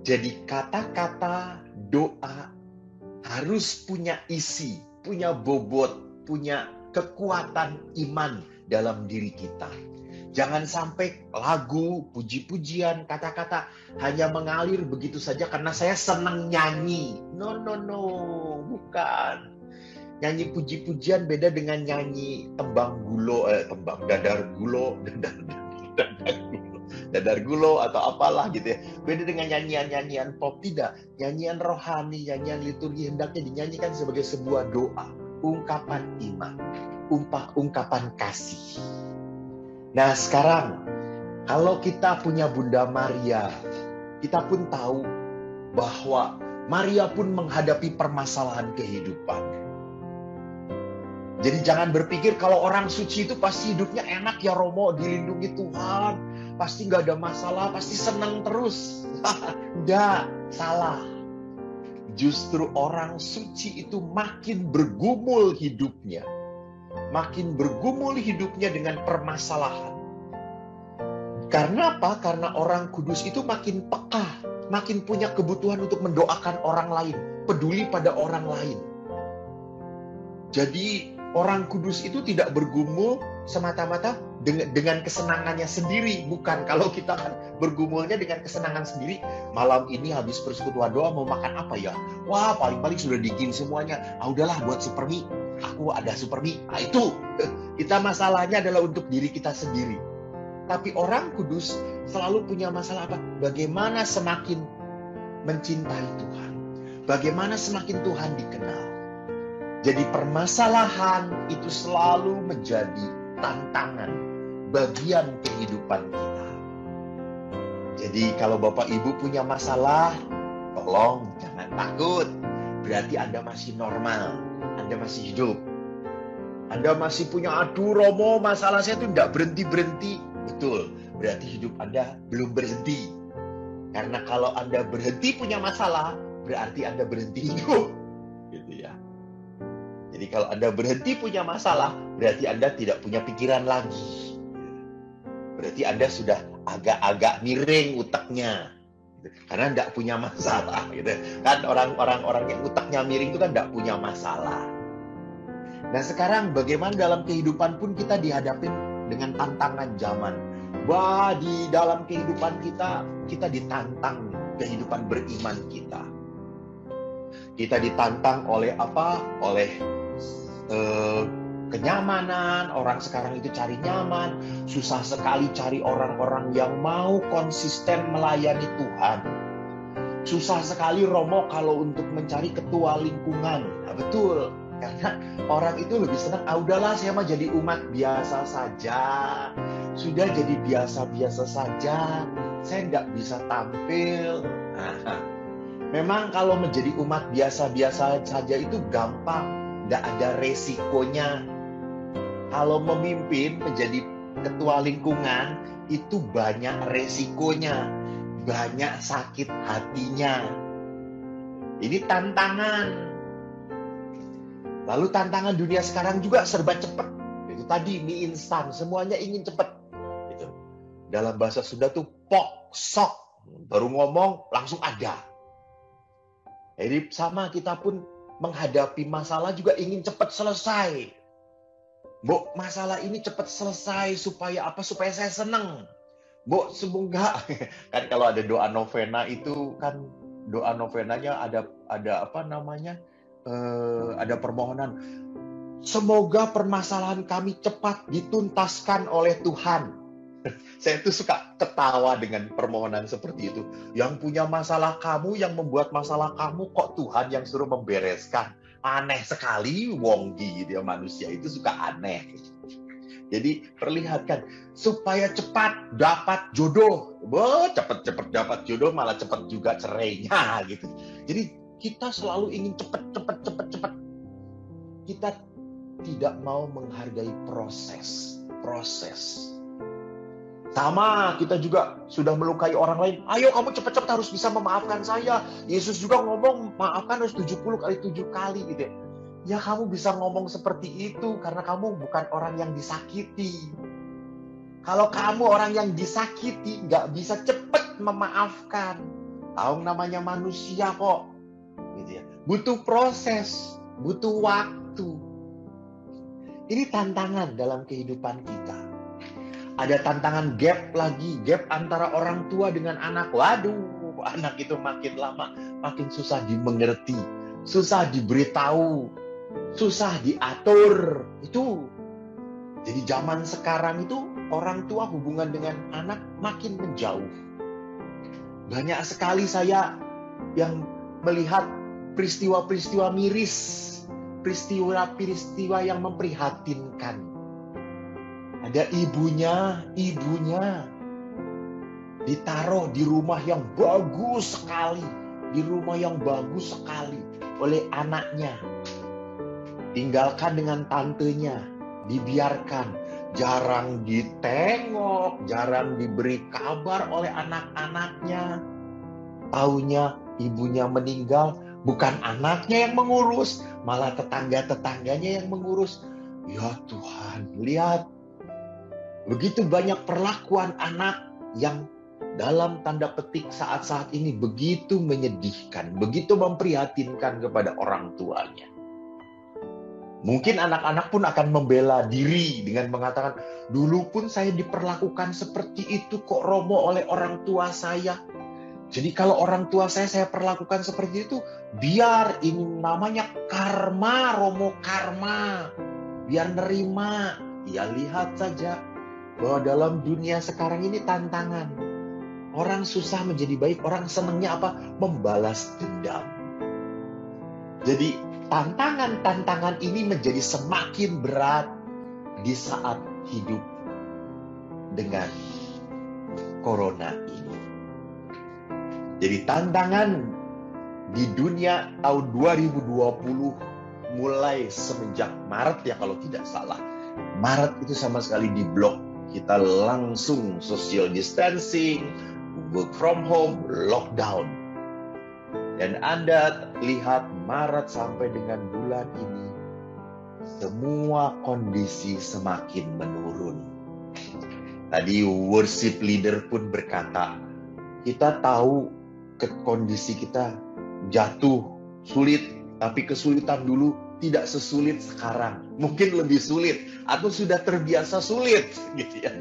Jadi kata-kata doa harus punya isi, punya bobot, punya kekuatan iman dalam diri kita. Jangan sampai lagu, puji-pujian, kata-kata hanya mengalir begitu saja karena saya senang nyanyi. No, no, no, bukan. Nyanyi puji-pujian beda dengan nyanyi dadar gulo atau apalah gitu ya. Beda dengan nyanyian-nyanyian pop, tidak. Nyanyian rohani, nyanyian liturgi hendaknya dinyanyikan sebagai sebuah doa, ungkapan iman, ungkapan kasih. Nah sekarang, kalau kita punya Bunda Maria, kita pun tahu bahwa Maria pun menghadapi permasalahan kehidupan. Jadi jangan berpikir kalau orang suci itu pasti hidupnya enak ya Romo, dilindungi Tuhan, pasti nggak ada masalah, pasti senang terus. Enggak, salah. Justru orang suci itu makin bergumul hidupnya. Makin bergumul hidupnya dengan permasalahan. Karena apa? Karena orang kudus itu makin peka, makin punya kebutuhan untuk mendoakan orang lain, peduli pada orang lain. Jadi orang kudus itu tidak bergumul semata-mata dengan kesenangannya sendiri. Bukan, kalau kita kan bergumulnya dengan kesenangan sendiri. Malam ini habis persekutuan doa mau makan apa ya? Wah, paling-paling sudah digin semuanya. Udahlah buat super mie. Aku ada super mie. Itu. Kita masalahnya adalah untuk diri kita sendiri. Tapi orang kudus selalu punya masalah apa? Bagaimana semakin mencintai Tuhan. Bagaimana semakin Tuhan dikenal. Jadi permasalahan itu selalu menjadi tantangan, bagian kehidupan kita. Jadi kalau Bapak Ibu punya masalah, tolong jangan takut. Berarti Anda masih normal, Anda masih hidup. Anda masih punya, aduh Romo, masalah saya itu tidak berhenti-berhenti. Betul, berarti hidup Anda belum berhenti. Karena kalau Anda berhenti punya masalah, berarti Anda berhenti hidup. Gitu ya. Jadi kalau Anda berhenti punya masalah, berarti Anda tidak punya pikiran lagi. Berarti Anda sudah agak-agak miring utaknya. Karena tidak punya masalah. Gitu. Kan orang-orang yang utaknya miring itu kan tidak punya masalah. Nah sekarang bagaimana dalam kehidupan pun kita dihadapin dengan tantangan zaman. Wah, di dalam kehidupan kita ditantang kehidupan beriman kita. Kita ditantang oleh apa? Oleh kenyamanan. Orang sekarang itu cari nyaman. Susah sekali cari orang-orang yang mau konsisten melayani Tuhan. Susah sekali Romo kalau untuk mencari ketua lingkungan. Nah, betul. Karena orang itu lebih senang, udahlah saya mah jadi umat biasa saja. Sudah jadi biasa-biasa saja. Saya nggak bisa tampil. Nah, memang kalau menjadi umat biasa-biasa saja itu gampang. Nggak ada resikonya. Kalau memimpin menjadi ketua lingkungan, itu banyak resikonya. Banyak sakit hatinya. Ini tantangan. Lalu tantangan dunia sekarang juga serba cepat. Itu tadi mie instan, semuanya ingin cepat. Gitu. Dalam bahasa Sunda tuh pok, sok. Baru ngomong langsung ada. Jadi sama kita pun menghadapi masalah juga ingin cepat selesai. Mbok, masalah ini cepat selesai supaya apa? Supaya saya senang. Mbok, semoga kan kalau ada doa novena itu kan doa novenanya ada apa namanya? Ada permohonan. Semoga permasalahan kami cepat dituntaskan oleh Tuhan. Saya tuh suka ketawa dengan permohonan seperti itu. Yang punya masalah kamu, yang membuat masalah kamu, kok Tuhan yang suruh membereskan. Aneh sekali, wonggi gitu ya, manusia itu suka aneh. Jadi perlihatkan supaya cepat dapat jodoh. Cepat-cepat dapat jodoh malah cepat juga cerainya gitu. Jadi kita selalu ingin cepat. Kita tidak mau menghargai proses. Sama, kita juga sudah melukai orang lain. Ayo kamu cepat-cepat harus bisa memaafkan saya. Yesus juga ngomong, maafkan harus 70 kali 7 kali gitu. Ya kamu bisa ngomong seperti itu karena kamu bukan orang yang disakiti. Kalau kamu orang yang disakiti, nggak bisa cepat memaafkan. Tahu namanya manusia kok. Gitu ya. Butuh proses, butuh waktu. Ini tantangan dalam kehidupan kita. Ada tantangan gap lagi, gap antara orang tua dengan anak. Waduh, anak itu makin lama makin susah dimengerti, susah diberitahu, susah diatur. Itu. Jadi zaman sekarang itu orang tua hubungan dengan anak makin menjauh. Banyak sekali saya yang melihat peristiwa-peristiwa miris, peristiwa-peristiwa yang memprihatinkan. Ada ibunya ditaruh di rumah yang bagus sekali, oleh anaknya. Tinggalkan dengan tantenya, dibiarkan, jarang ditengok, jarang diberi kabar oleh anak-anaknya. Taunya ibunya meninggal, bukan anaknya yang mengurus, malah tetangga-tetangganya yang mengurus. Ya Tuhan, lihat. Begitu banyak perlakuan anak yang dalam tanda petik saat-saat ini begitu menyedihkan, begitu memprihatinkan kepada orang tuanya. Mungkin anak-anak pun akan membela diri dengan mengatakan, dulu pun saya diperlakukan seperti itu kok Romo oleh orang tua saya. Jadi kalau orang tua saya perlakukan seperti itu, biar ini namanya karma, Romo, karma. Biar nerima. Ya lihat saja bahwa dalam dunia sekarang ini tantangan. Orang susah menjadi baik, orang senangnya apa? Membalas dendam. Jadi tantangan-tantangan ini menjadi semakin berat di saat hidup dengan corona ini. Jadi tantangan di dunia tahun 2020 mulai semenjak Maret ya kalau tidak salah. Maret itu sama sekali diblok. Kita langsung social distancing, work from home, lockdown. Dan Anda lihat Maret sampai dengan bulan ini, semua kondisi semakin menurun. Tadi worship leader pun berkata, kita tahu kondisi kita jatuh, sulit, tapi kesulitan dulu tidak sesulit sekarang. Mungkin lebih sulit, atau sudah terbiasa sulit. Gitu ya.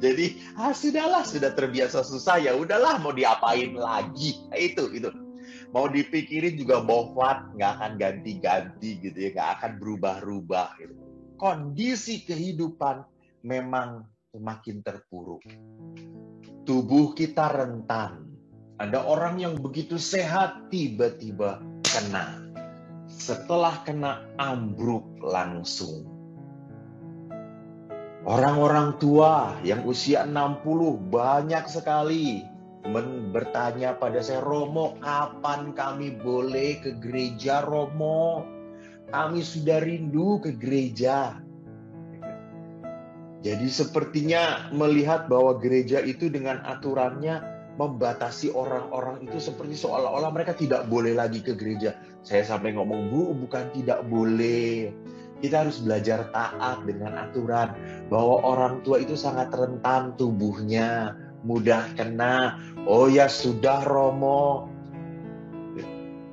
Jadi, sudahlah, sudah terbiasa susah, ya udahlah, mau diapain lagi. Itu. Mau dipikirin juga bofat, nggak akan ganti-ganti gitu ya, nggak akan berubah-ubah gitu. Kondisi kehidupan memang semakin terpuruk. Tubuh kita rentan. Ada orang yang begitu sehat tiba-tiba kena. Setelah kena ambruk langsung. Orang-orang tua yang usia 60 banyak sekali bertanya pada saya, Romo, kapan kami boleh ke gereja, Romo? Kami sudah rindu ke gereja. Jadi sepertinya melihat bahwa gereja itu dengan aturannya membatasi orang-orang itu seperti seolah-olah mereka tidak boleh lagi ke gereja. Saya sampai ngomong, Bu, bukan tidak boleh. Kita harus belajar taat dengan aturan bahwa orang tua itu sangat rentan tubuhnya, mudah kena. Oh ya sudah Romo.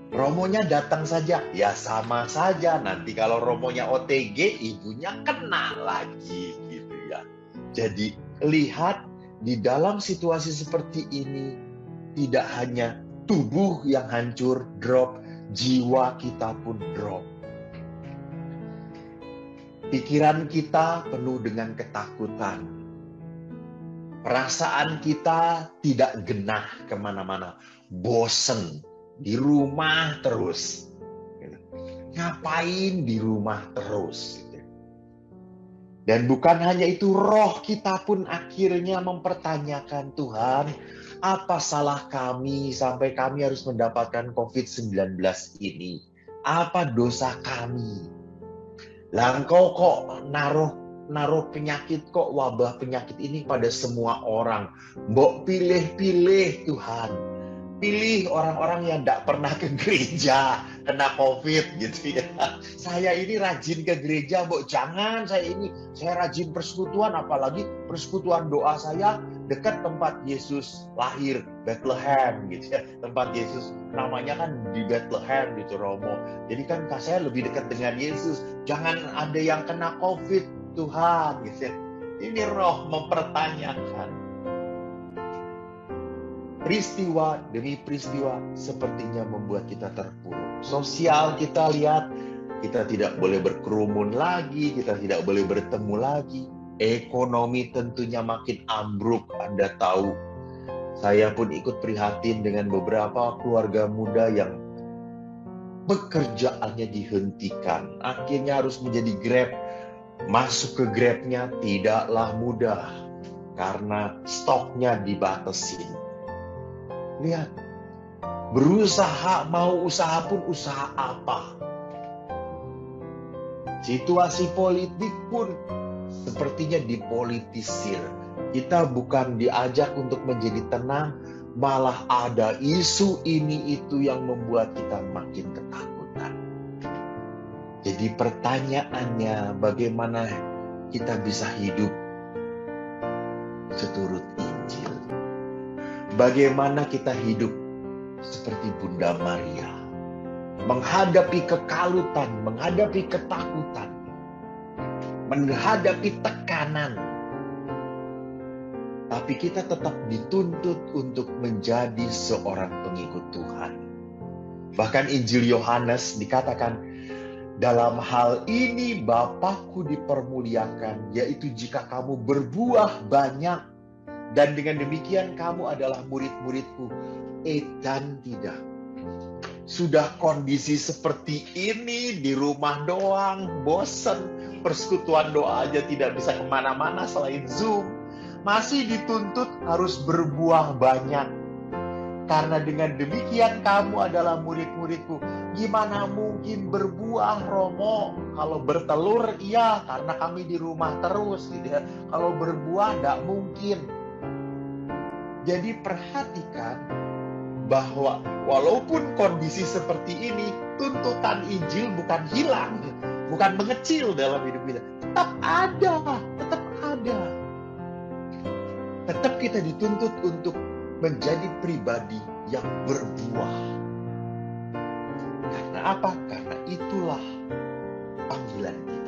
Romonya datang saja. Ya sama saja. Nanti kalau Romonya OTG, ibunya kena lagi gitu ya. Jadi lihat di dalam situasi seperti ini tidak hanya tubuh yang hancur, drop, jiwa kita pun drop. Pikiran kita penuh dengan ketakutan. Perasaan kita tidak genah kemana-mana. Bosen. Di rumah terus. Ngapain di rumah terus? Dan bukan hanya itu, roh kita pun akhirnya mempertanyakan, Tuhan, apa salah kami sampai kami harus mendapatkan COVID-19 ini? Apa dosa kami? Lah engkau kok naruh penyakit, kok wabah penyakit ini pada semua orang. Mbok pilih-pilih Tuhan. Pilih orang-orang yang tidak pernah ke gereja, kena COVID gitu ya. Saya ini rajin ke gereja, Bu. Jangan saya rajin persekutuan, apalagi persekutuan doa saya dekat tempat Yesus lahir, Bethlehem gitu ya. Tempat Yesus namanya kan di Bethlehem gitu, Romo. Jadi kan saya lebih dekat dengan Yesus. Jangan ada yang kena COVID, Tuhan gitu ya. Ini roh mempertanyakan. Peristiwa demi peristiwa sepertinya membuat kita terpuruk. Sosial kita lihat, kita tidak boleh berkerumun lagi, kita tidak boleh bertemu lagi. Ekonomi tentunya makin ambruk, Anda tahu. Saya pun ikut prihatin dengan beberapa keluarga muda yang pekerjaannya dihentikan. Akhirnya harus menjadi Grab. Masuk ke Grab-nya tidaklah mudah karena stoknya dibatasin. Lihat, berusaha, mau usaha pun usaha apa. Situasi politik pun sepertinya dipolitisir. Kita bukan diajak untuk menjadi tenang, malah ada isu ini itu yang membuat kita makin ketakutan. Jadi pertanyaannya, bagaimana kita bisa hidup seturut Injil? Bagaimana kita hidup seperti Bunda Maria, menghadapi kekalutan, menghadapi ketakutan, menghadapi tekanan, tapi kita tetap dituntut untuk menjadi seorang pengikut Tuhan. Bahkan Injil Yohanes dikatakan, dalam hal ini Bapakku dipermuliakan, yaitu jika kamu berbuah banyak, dan dengan demikian kamu adalah murid-muridku. Dan tidak. Sudah kondisi seperti ini, di rumah doang, bosen, persekutuan doa aja tidak bisa kemana-mana selain Zoom. Masih dituntut harus berbuah banyak. Karena dengan demikian kamu adalah murid-muridku. Gimana mungkin berbuah, Romo? Kalau bertelur, iya, karena kami di rumah terus. Gitu ya. Kalau berbuah, tidak mungkin. Jadi perhatikan bahwa walaupun kondisi seperti ini, tuntutan Injil bukan hilang, bukan mengecil dalam hidup kita. Tetap ada, tetap ada. Tetap kita dituntut untuk menjadi pribadi yang berbuah. Karena apa? Karena itulah panggilan kita.